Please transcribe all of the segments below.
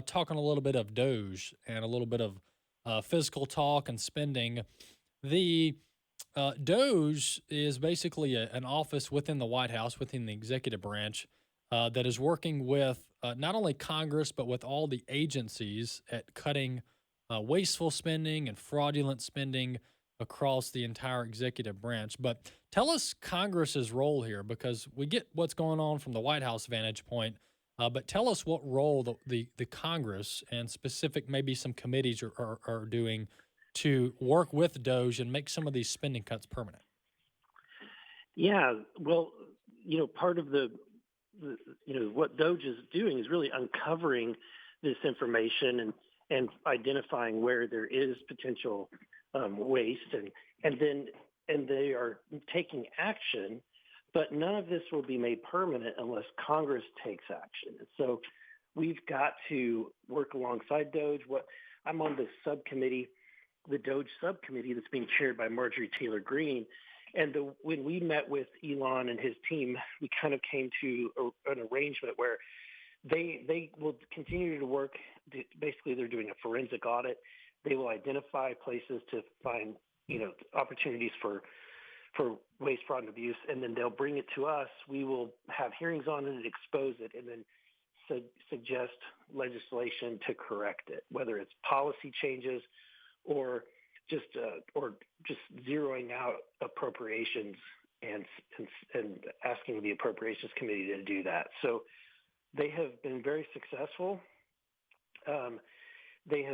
talking a little bit of DOGE and a little bit of fiscal talk and spending. The DOGE is basically an office within the White House, within the executive branch, that is working with not only Congress, but with all the agencies at cutting wasteful spending and fraudulent spending across the entire executive branch. But tell us Congress's role here, because we get what's going on from the White House vantage point. But tell us what role the Congress and specific maybe some committees are doing to work with DOGE and make some of these spending cuts permanent. Yeah, well, part of what DOGE is doing is really uncovering this information and identifying where there is potential waste, and they are taking action. But none of this will be made permanent unless Congress takes action. And so we've got to work alongside DOGE. I'm on the subcommittee, the DOGE subcommittee that's being chaired by Marjorie Taylor Greene. And when we met with Elon and his team, we kind of came to an arrangement where they will continue to work. Basically, they're doing a forensic audit. They will identify places to find, opportunities for waste, fraud, and abuse, and then they'll bring it to us. We will have hearings on it and expose it, and then suggest legislation to correct it, whether it's policy changes or just zeroing out appropriations and asking the appropriations committee to do that. So they have been very successful. They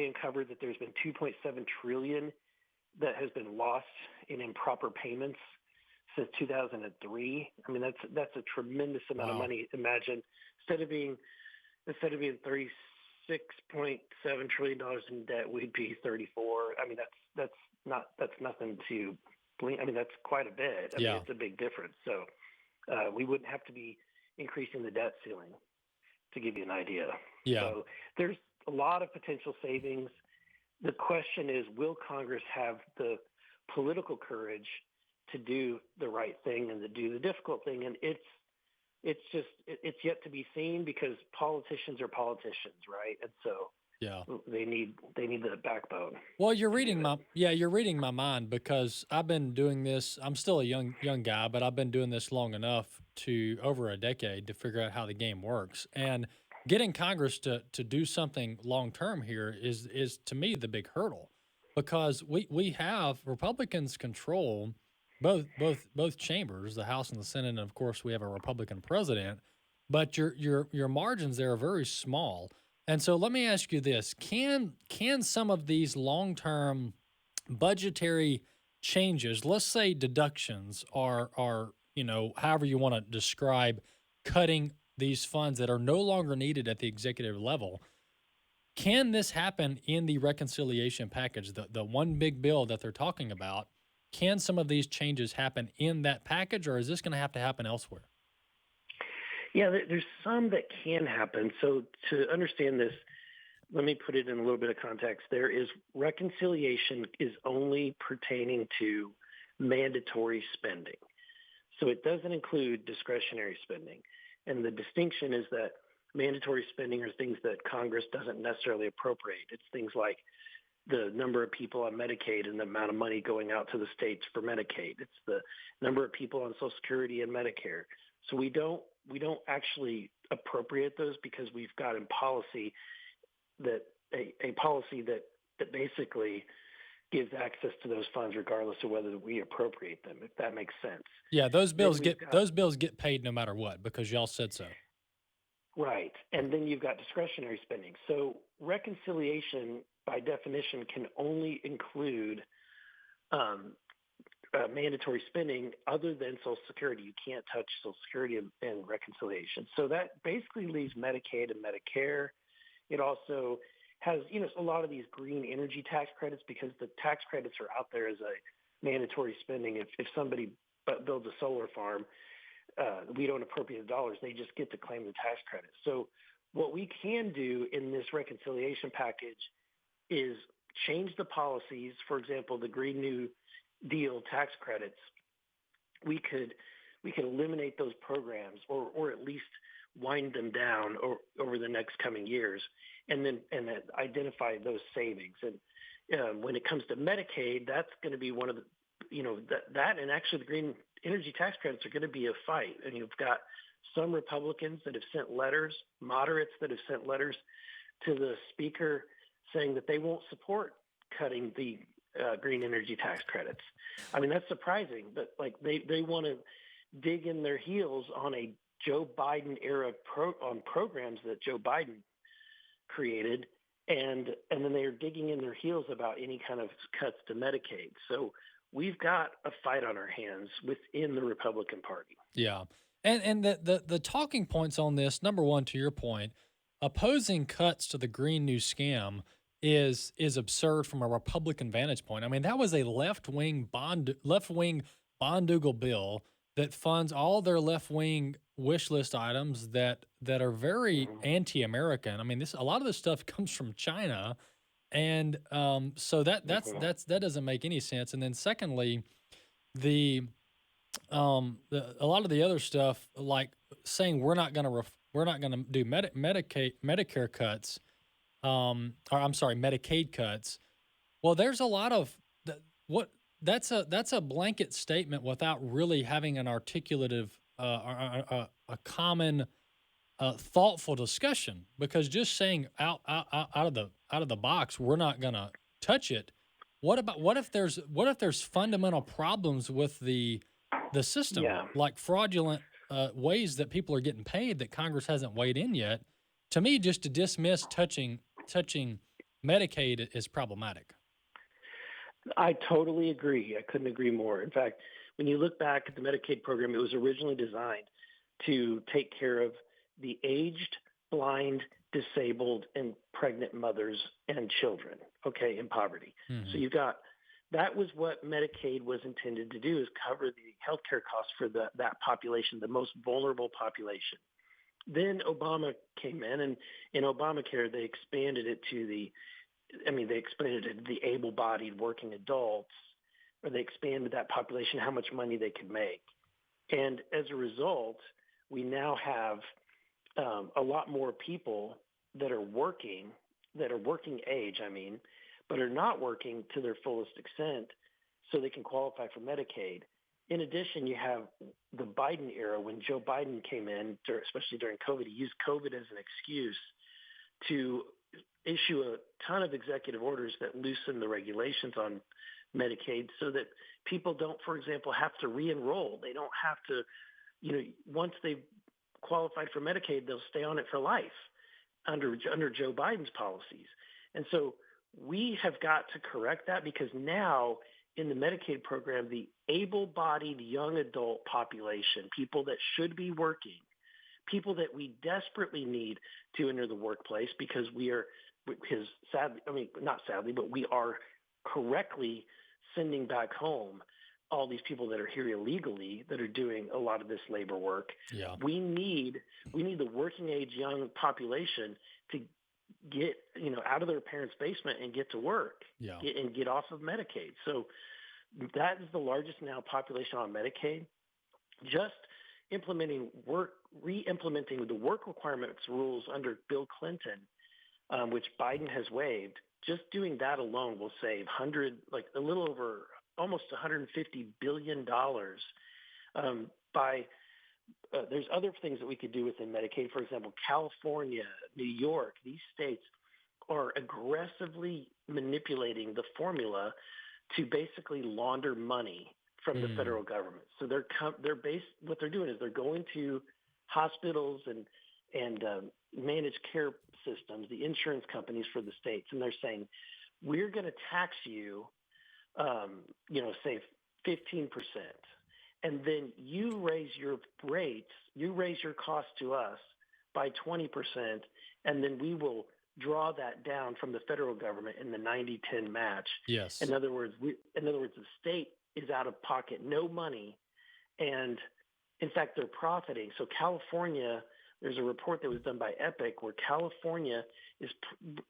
uncovered that there's been 2.7 trillion that has been lost in improper payments since 2003. I mean, that's a tremendous amount of money. Imagine instead of being 36.7 trillion dollars in debt, we'd be 34. I mean, that's nothing to blink. I mean, that's quite a bit. I mean, it's a big difference. So we wouldn't have to be increasing the debt ceiling, to give you an idea. Yeah. So there's a lot of potential savings. The question is, will Congress have the political courage to do the right thing and to do the difficult thing? And it's yet to be seen, because politicians are politicians, right? And so they need the backbone. Well, you're reading my mind, because I've been doing this. I'm still a young guy, but I've been doing this long enough, to over a decade, to figure out how the game works. And getting Congress to do something long term here is to me the big hurdle, because we have Republicans control both chambers, the House and the Senate, and of course we have a Republican president, but your margins there are very small. And so let me ask you this: can some of these long term budgetary changes, let's say deductions, are however you want to describe cutting these funds that are no longer needed at the executive level, can this happen in the reconciliation package, the one big bill that they're talking about? Can some of these changes happen in that package, or is this going to happen elsewhere? Yeah, there's some that can happen. So to understand this, let me put it in a little bit of context. Reconciliation is only pertaining to mandatory spending. So it doesn't include discretionary spending. And the distinction is that mandatory spending are things that Congress doesn't necessarily appropriate. It's things like the number of people on Medicaid and the amount of money going out to the states for Medicaid. It's the number of people on Social Security and Medicare. So we don't actually appropriate those, because we've got in policy that a policy that basically gives access to those funds regardless of whether we appropriate them, if that makes sense. Yeah, those bills get paid no matter what, because y'all said so. Right. And then you've got discretionary spending. So reconciliation, by definition, can only include mandatory spending other than Social Security. You can't touch Social Security and reconciliation. So that basically leaves Medicaid and Medicare. It also has, a lot of these green energy tax credits, because the tax credits are out there as a mandatory spending. If somebody builds a solar farm, we don't appropriate the dollars. They just get to claim the tax credit. So what we can do in this reconciliation package is change the policies. For example, the Green New Deal tax credits, we could eliminate those programs, or at least wind them down over the next coming years, and then identify those savings. And when it comes to Medicaid, that's going to be one of the, that and actually the green energy tax credits are going to be a fight. And you've got some Republicans that have sent letters, moderates that have sent letters to the speaker saying that they won't support cutting the green energy tax credits. I mean, that's surprising, but like they want to dig in their heels on a Joe Biden era on programs that Joe Biden created, and then they are digging in their heels about any kind of cuts to Medicaid. So we've got a fight on our hands within the Republican Party. Yeah. And the talking points on this, number one, to your point, opposing cuts to the Green New Scam is absurd from a Republican vantage point. I mean, that was a left-wing Bondugal bill that funds all their left-wing wish list items that are very anti-American. I mean, a lot of this stuff comes from China, and so that doesn't make any sense. And then secondly, a lot of the other stuff, like saying we're not going to do Medicare cuts, or I'm sorry, Medicaid cuts. Well, there's a lot of that's a blanket statement without really having an articulative, a common, thoughtful discussion. Because just saying out of the box, we're not going to touch it. What if there's fundamental problems with the system, like fraudulent ways that people are getting paid that Congress hasn't weighed in yet? To me, just to dismiss touching Medicaid is problematic. I totally agree. I couldn't agree more. In fact, when you look back at the Medicaid program, it was originally designed to take care of the aged, blind, disabled, and pregnant mothers and children, in poverty. So that was what Medicaid was intended to do, is cover the healthcare costs for that population, the most vulnerable population. Then Obama came in, and in Obamacare, they expanded it to the able-bodied working adults, or they expanded that population, how much money they could make. And as a result, we now have a lot more people that are working age, but are not working to their fullest extent so they can qualify for Medicaid. In addition, you have the Biden era, when Joe Biden came in, especially during COVID. He used COVID as an excuse to issue a ton of executive orders that loosen the regulations on Medicaid so that people don't, for example, have to re-enroll. They don't have to, once they've qualified for Medicaid, they'll stay on it for life under Joe Biden's policies. And so we have got to correct that, because now in the Medicaid program, the able-bodied young adult population, people that should be working, people that we desperately need to enter the workplace, because we are, not sadly, but we are correctly sending back home all these people that are here illegally, that are doing a lot of this labor work. Yeah. We need the working age young population to get, out of their parents' basement and get to work, and get off of Medicaid. So that is the largest now population on Medicaid. Just re-implementing the work requirements rules under Bill Clinton, which Biden has waived, just doing that alone will save a little over almost $150 billion there's other things that we could do within Medicaid. For example, California, New York, these states are aggressively manipulating the formula to basically launder money from the federal government. So what they're doing is they're going to hospitals and managed care systems, the insurance companies for the states, and they're saying, we're going to tax you, say 15%. And then you raise your rates, you raise your cost to us by 20%, and then we will draw that down from the federal government in the 90-10 match. Yes. In other words, the state is out of pocket, no money, and in fact, they're profiting. So California, there's a report that was done by Epic where California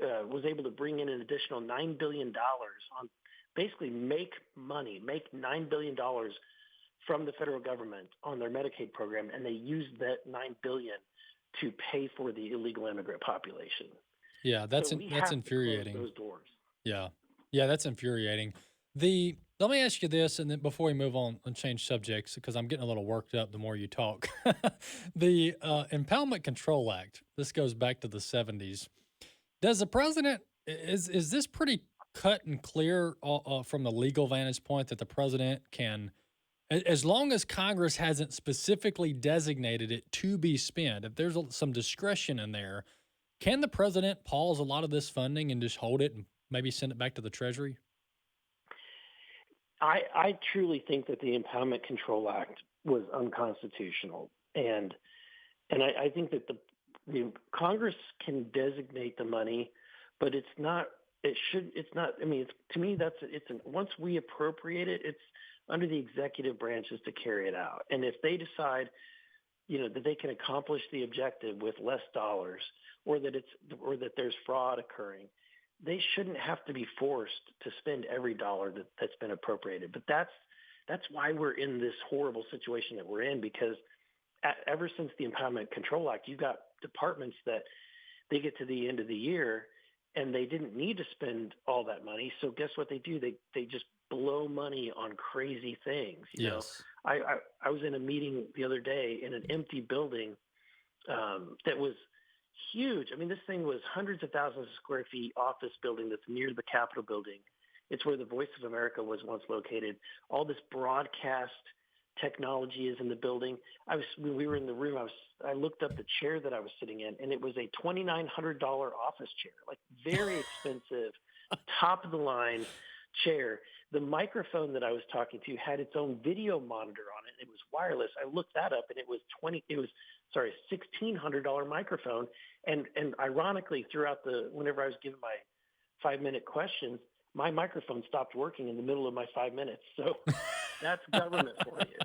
was able to bring in an additional $9 billion on basically make $9 billion from the federal government on their Medicaid program, and they used that $9 billion to pay for the illegal immigrant population. Yeah, So we that's have to close infuriating. those doors. Yeah. Yeah, that's infuriating. Let me ask you this, and then before we move on and change subjects, because I'm getting a little worked up the more you talk. The Impoundment Control Act, this goes back to the 70s. Does the president, is this pretty cut and clear from the legal vantage point that the president can, as long as Congress hasn't specifically designated it to be spent, if there's some discretion in there, can the president pause a lot of this funding and just hold it and maybe send it back to the Treasury? I truly think that the Impoundment Control Act was unconstitutional, and I think that the Congress can designate the money, but it's not. It should. It's not. I mean, to me, once we appropriate it, it's under the executive branches to carry it out. And if they decide, that they can accomplish the objective with less dollars, or that there's fraud occurring, they shouldn't have to be forced to spend every dollar that's been appropriated. But that's why we're in this horrible situation that we're in, because ever since the Impoundment Control Act, you've got departments that they get to the end of the year and they didn't need to spend all that money. So guess what they do? They just blow money on crazy things. Yes. I was in a meeting the other day in an empty building that was huge. I mean, this thing was hundreds of thousands of square feet office building that's near the Capitol building. It's where the Voice of America was once located. All this broadcast technology is in the building. When we were in the room, I looked up the chair that I was sitting in, and it was a $2,900 office chair, like very expensive, top of the line chair. The microphone that I was talking to had its own video monitor on it. It was wireless. I looked that up, and it was $1,600 microphone. And ironically, whenever I was giving my 5-minute questions, my microphone stopped working in the middle of my 5 minutes. So that's government for you.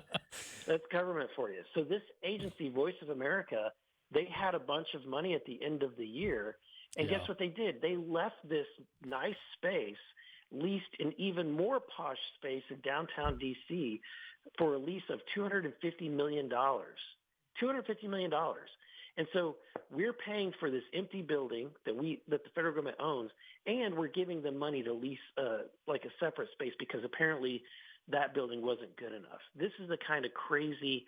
That's government for you. So this agency, Voice of America, they had a bunch of money at the end of the year. And Yeah. guess what they did? They left this nice space leased in even more posh space in downtown D.C. for a lease of $250 million. $250 million. And so we're paying for this empty building that the federal government owns, and we're giving them money to lease like a separate space because apparently that building wasn't good enough. This is the kind of crazy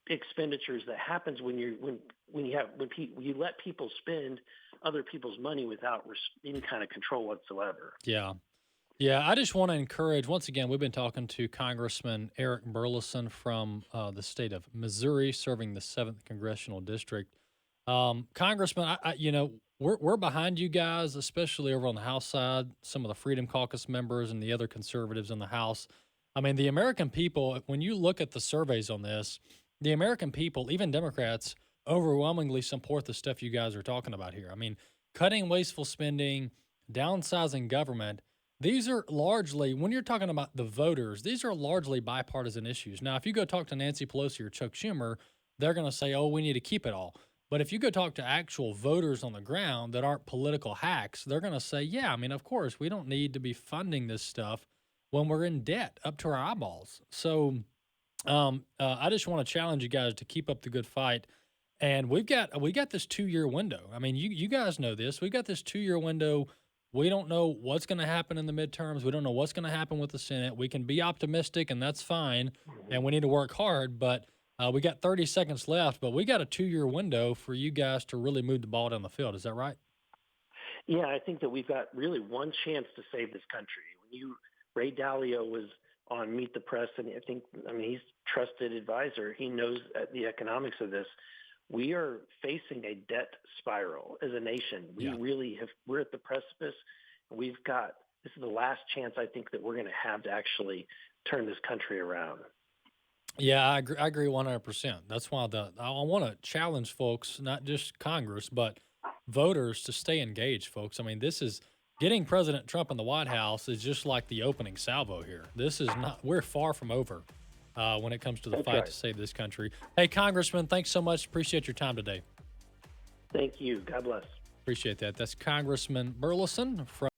expenditures that happens when you let people spend other people's money without any kind of control whatsoever. Yeah. Yeah, I just want to encourage, once again, we've been talking to Congressman Eric Burlison from the state of Missouri, serving the 7th Congressional District. Congressman, we're behind you guys, especially over on the House side, some of the Freedom Caucus members and the other conservatives in the House. I mean, the American people, when you look at the surveys on this, the American people, even Democrats, overwhelmingly support the stuff you guys are talking about here. I mean, cutting wasteful spending, downsizing government. These are largely, when you're talking about the voters, these are largely bipartisan issues. Now, if you go talk to Nancy Pelosi or Chuck Schumer, they're going to say, oh, we need to keep it all. But if you go talk to actual voters on the ground that aren't political hacks, they're going to say, yeah, I mean, of course, we don't need to be funding this stuff when we're in debt up to our eyeballs. So I just want to challenge you guys to keep up the good fight. And we got this 2-year window. I mean, you guys know this. We've got this 2-year window. We don't know what's going to happen in the midterms. We don't know what's going to happen with the Senate. We can be optimistic, and that's fine. And we need to work hard. But we got 30 seconds left. But we got a 2-year window for you guys to really move the ball down the field. Is that right? Yeah, I think that we've got really one chance to save this country. Ray Dalio was on Meet the Press, and he's a trusted advisor. He knows the economics of this. We are facing a debt spiral as a nation. We're at the precipice. This is the last chance I think that we're going to have to actually turn this country around. Yeah, I agree 100%. That's why I want to challenge folks, not just Congress, but voters to stay engaged, folks. I mean, this is getting President Trump in the White House is just like the opening salvo here. We're far from over when it comes to the fight to save this country. Hey, Congressman, thanks so much. Appreciate your time today. Thank you. God bless. Appreciate that. That's Congressman Burlison from